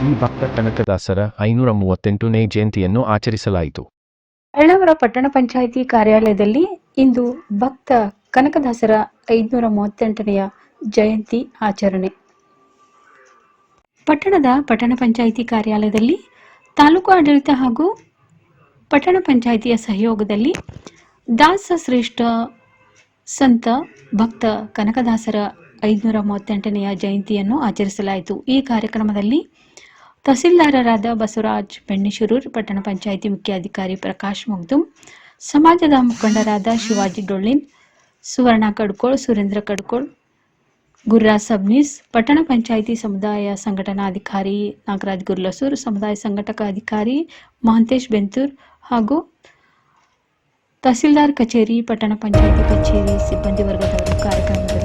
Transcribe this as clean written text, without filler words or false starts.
ಈ ಭಕ್ತ ಕನಕದಾಸರ 538ನೇ ಜಯಂತಿಯನ್ನು ಆಚರಿಸಲಾಯಿತು. ಅಳ್ನಾವರ ಪಟ್ಟಣ ಪಂಚಾಯಿತಿ ಕಾರ್ಯಾಲಯದಲ್ಲಿ ಇಂದು ಭಕ್ತ ಕನಕದಾಸರ 538ನೆಯ ಜಯಂತಿ ಆಚರಣೆ. ಪಟ್ಟಣದ ಪಟ್ಟಣ ಪಂಚಾಯಿತಿ ಕಾರ್ಯಾಲಯದಲ್ಲಿ ತಾಲೂಕು ಆಡಳಿತ ಹಾಗೂ ಪಟ್ಟಣ ಪಂಚಾಯಿತಿಯ ಸಹಯೋಗದಲ್ಲಿ ದಾಸ ಶ್ರೇಷ್ಠ ಸಂತ ಭಕ್ತ ಕನಕದಾಸರ 538ನೆಯ ಜಯಂತಿಯನ್ನು ಆಚರಿಸಲಾಯಿತು. ಈ ಕಾರ್ಯಕ್ರಮದಲ್ಲಿ ತಹಸೀಲ್ದಾರರಾದ ಬಸವರಾಜ್ ಬೆಣ್ಣಿಶಿರೂರ್, ಪಟ್ಟಣ ಪಂಚಾಯಿತಿ ಮುಖ್ಯಾಧಿಕಾರಿ ಪ್ರಕಾಶ್ ಮಗ್ದುಮ್, ಸಮಾಜದ ಮುಖಂಡರಾದ ಶಿವಾಜಿ ಡೊಳ್ಳಿನ್, ಸುವರ್ಣ ಕಡ್ಕೋಳ್, ಸುರೇಂದ್ರ ಕಡ್ಕೋಳ್, ಗುರುರಾಜ್ ಸಬ್ನೀಸ್, ಪಟ್ಟಣ ಪಂಚಾಯಿತಿ ಸಮುದಾಯ ಸಂಘಟನಾಧಿಕಾರಿ ನಾಗರಾಜ್ ಗುರ್ಲಸೂರ್, ಸಮುದಾಯ ಸಂಘಟಕ ಅಧಿಕಾರಿ ಮಹಂತೇಶ್ ಬೆಂತೂರ್ ಹಾಗೂ ತಹಸೀಲ್ದಾರ್ ಕಚೇರಿ, ಪಟ್ಟಣ ಪಂಚಾಯಿತಿ ಕಚೇರಿ ಸಿಬ್ಬಂದಿ ವರ್ಗದವರು ಕಾರ್ಯಕ್ರಮದಲ್ಲಿ